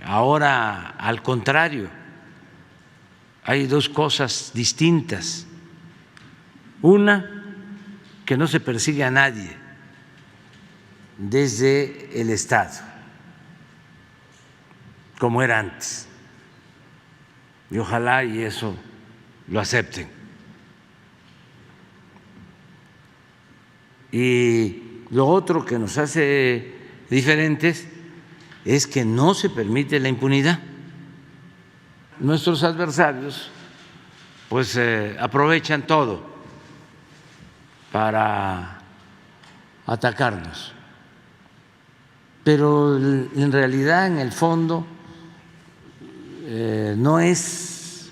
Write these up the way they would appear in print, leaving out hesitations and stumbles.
Ahora, al contrario, hay dos cosas distintas. Una, que no se persigue a nadie desde el Estado, como era antes. Y ojalá y eso lo acepten. Y lo otro que nos hace diferentes es que no se permite la impunidad. Nuestros adversarios pues aprovechan todo para atacarnos, pero en realidad, en el fondo, no es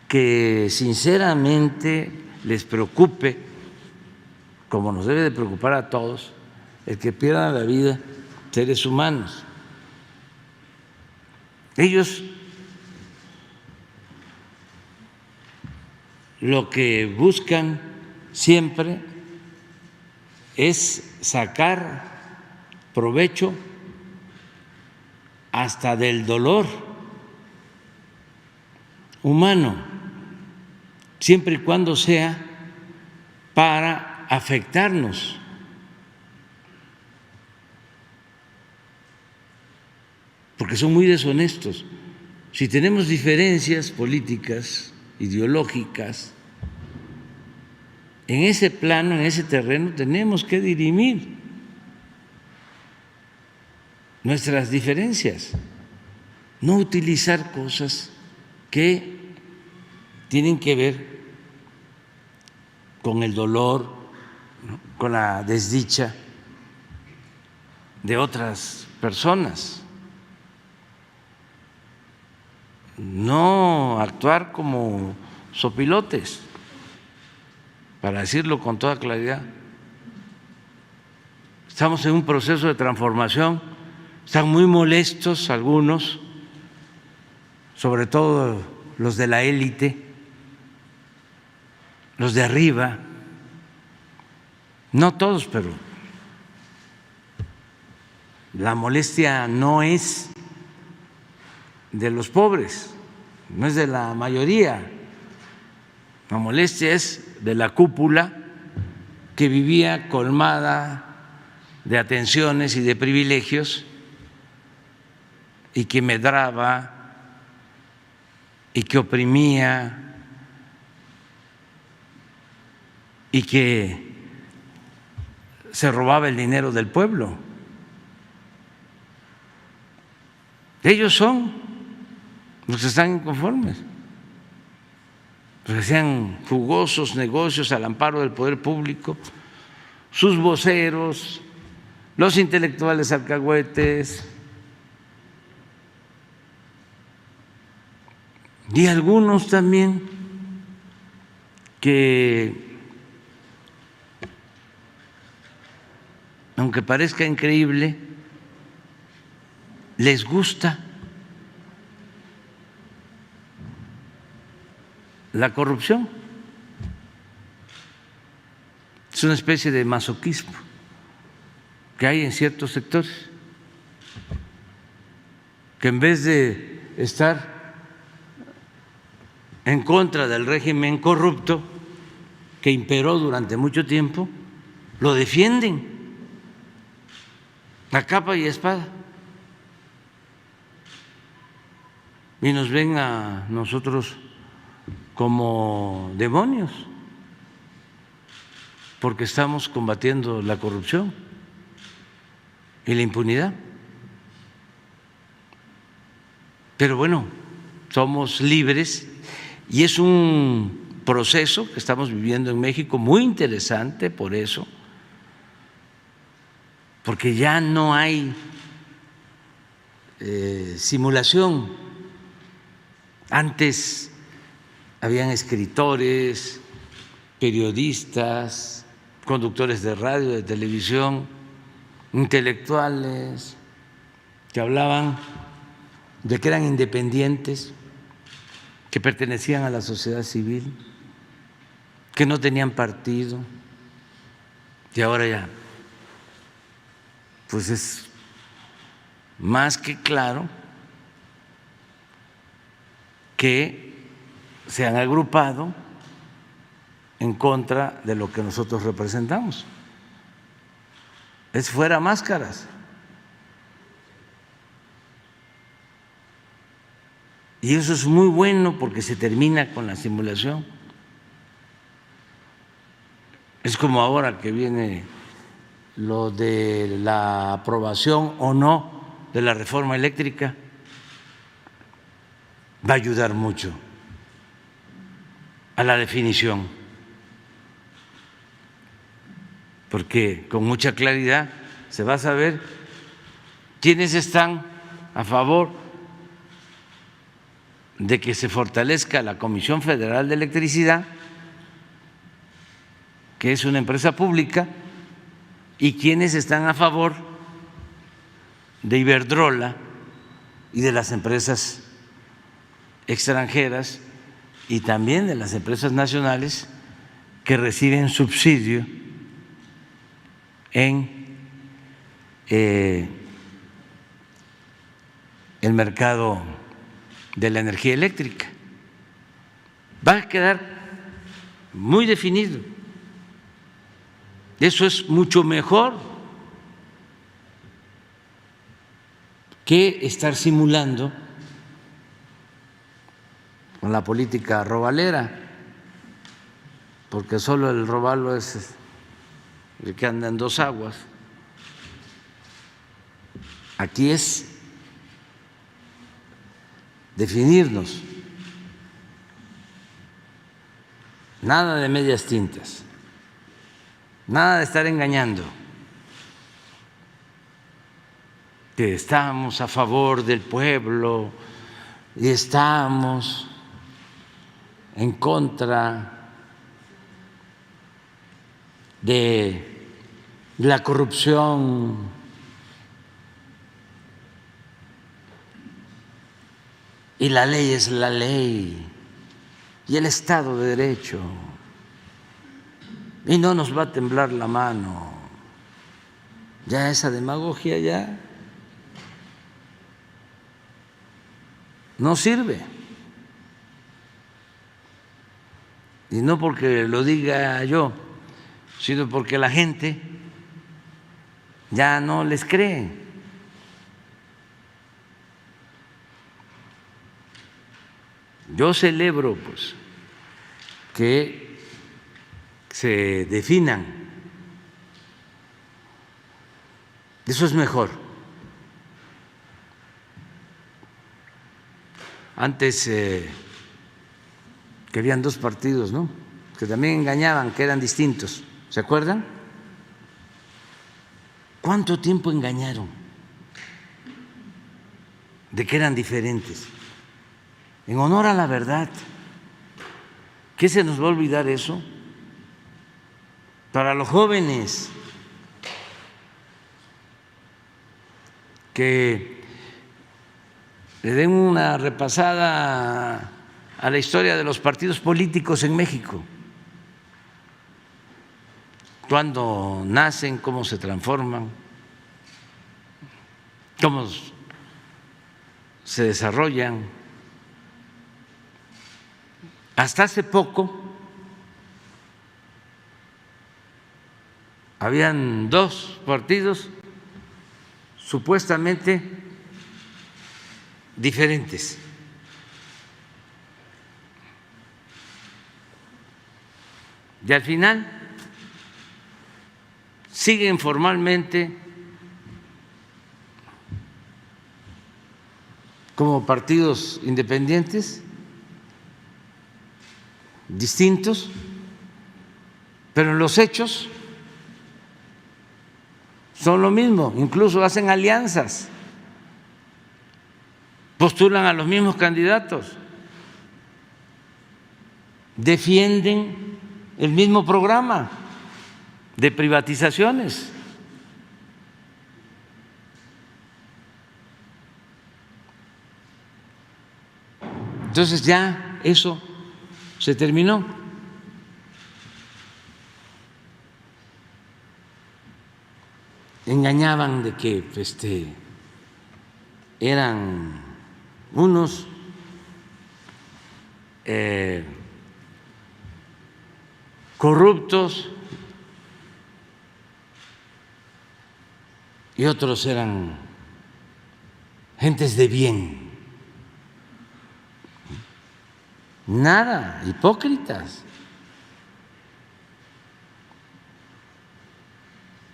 que sinceramente les preocupe, como nos debe de preocupar a todos, el que pierdan la vida seres humanos. Ellos lo que buscan siempre es sacar provecho hasta del dolor humano, siempre y cuando sea para afectarnos. Porque son muy deshonestos. Si tenemos diferencias políticas, ideológicas, en ese plano, en ese terreno, tenemos que dirimir nuestras diferencias, no utilizar cosas que tienen que ver con el dolor, ¿no?, con la desdicha de otras personas. No actuar como sopilotes, para decirlo con toda claridad. Estamos en un proceso de transformación, están muy molestos algunos, sobre todo los de la élite, los de arriba, no todos, pero la molestia no es de los pobres, no es de la mayoría, la molestia es de la cúpula que vivía colmada de atenciones y de privilegios y que medraba y que oprimía y que se robaba el dinero del pueblo. Ellos son los que están inconformes, los que hacían jugosos negocios al amparo del poder público, sus voceros, los intelectuales alcahuetes y algunos también que, aunque parezca increíble, les gusta la corrupción. Es una especie de masoquismo que hay en ciertos sectores, que en vez de estar en contra del régimen corrupto que imperó durante mucho tiempo, lo defienden a capa y espada y nos ven a nosotros como demonios porque estamos combatiendo la corrupción y la impunidad. Pero bueno, somos libres y es un proceso que estamos viviendo en México muy interesante por eso, porque ya no hay simulación. Antes habían escritores, periodistas, conductores de radio, de televisión, intelectuales que hablaban de que eran independientes, que pertenecían a la sociedad civil, que no tenían partido, y ahora ya pues es más que claro que se han agrupado en contra de lo que nosotros representamos. Es fuera máscaras. Y eso es muy bueno porque se termina con la simulación. Es como ahora que viene lo de la aprobación o no de la reforma eléctrica. Va a ayudar mucho a la definición, porque con mucha claridad se va a saber quiénes están a favor de que se fortalezca la Comisión Federal de Electricidad, que es una empresa pública, y quiénes están a favor de Iberdrola y de las empresas extranjeras y también de las empresas nacionales que reciben subsidio en el mercado de la energía eléctrica. Va a quedar muy definido. Eso es mucho mejor que estar simulando con la política robalera, porque solo el robalo es el que anda en dos aguas. Aquí es definirnos, nada de medias tintas, nada de estar engañando, que estamos a favor del pueblo y estamos en contra de la corrupción. Y la ley es la ley y el Estado de Derecho y no nos va a temblar la mano. Ya esa demagogia ya no sirve. Y no porque lo diga yo, sino porque la gente ya no les cree. Yo celebro pues que se definan. Eso es mejor. Antes que habían dos partidos, ¿no?, que también engañaban, que eran distintos. ¿Se acuerdan? ¿Cuánto tiempo engañaron de que eran diferentes? En honor a la verdad. ¿Qué se nos va a olvidar eso? Para los jóvenes que le den una repasada a la historia de los partidos políticos en México, cuándo nacen, cómo se transforman, cómo se desarrollan. Hasta hace poco habían dos partidos supuestamente diferentes. Y al final siguen formalmente como partidos independientes, distintos, pero en los hechos son lo mismo, incluso hacen alianzas, postulan a los mismos candidatos, defienden el mismo programa de privatizaciones. Entonces ya eso se terminó. Engañaban de que eran unos corruptos y otros eran gentes de bien. Nada, hipócritas.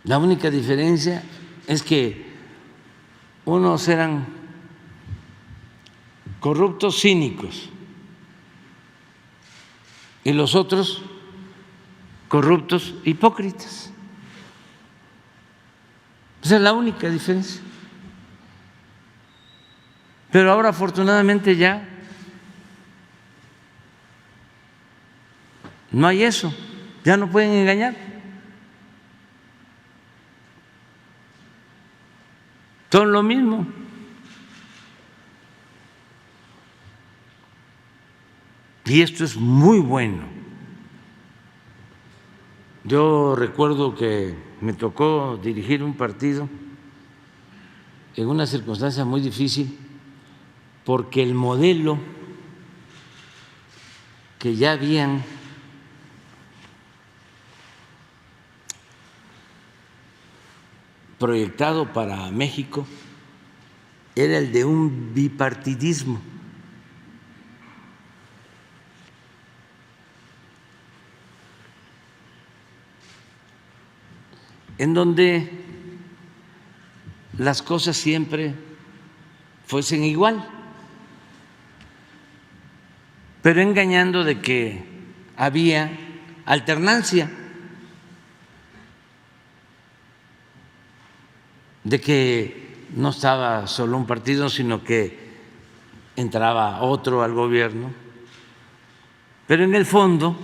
La única diferencia es que unos eran corruptos cínicos y los otros corruptos hipócritas. Esa es la única diferencia. Pero ahora afortunadamente ya no hay eso, ya no pueden engañar. Son lo mismo. Y esto es muy bueno. Yo recuerdo que me tocó dirigir un partido en una circunstancia muy difícil porque el modelo que ya habían proyectado para México era el de un bipartidismo. En donde las cosas siempre fuesen igual, pero engañando de que había alternancia, de que no estaba solo un partido, sino que entraba otro al gobierno, pero en el fondo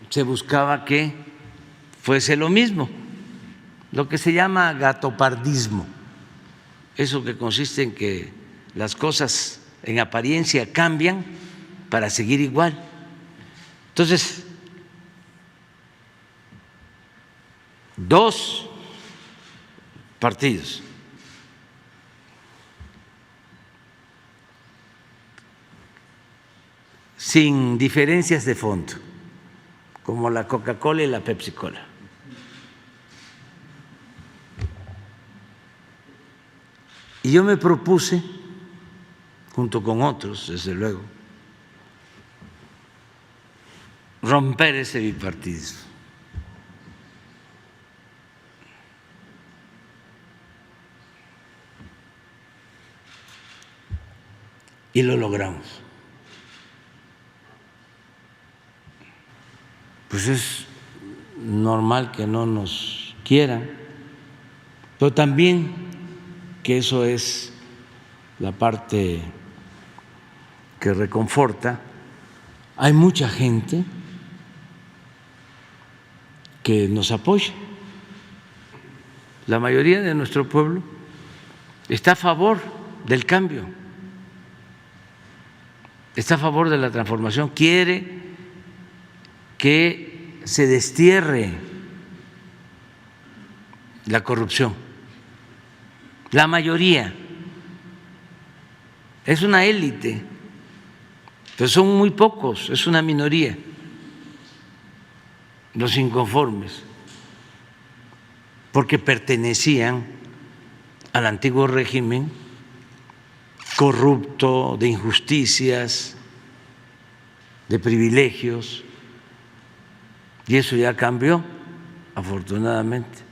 se buscaba que fuese lo mismo, lo que se llama gatopardismo, eso que consiste en que las cosas en apariencia cambian para seguir igual. Entonces, dos partidos sin diferencias de fondo, como la Coca-Cola y la Pepsi-Cola. Y yo me propuse, junto con otros, desde luego, romper ese bipartidismo. Y lo logramos. Pues es normal que no nos quieran, pero también que eso es la parte que reconforta. Hay mucha gente que nos apoya. La mayoría de nuestro pueblo está a favor del cambio, está a favor de la transformación, quiere que se destierre la corrupción. La mayoría es una élite, pero son muy pocos, es una minoría, los inconformes, porque pertenecían al antiguo régimen corrupto, de injusticias, de privilegios. Y eso ya cambió, afortunadamente.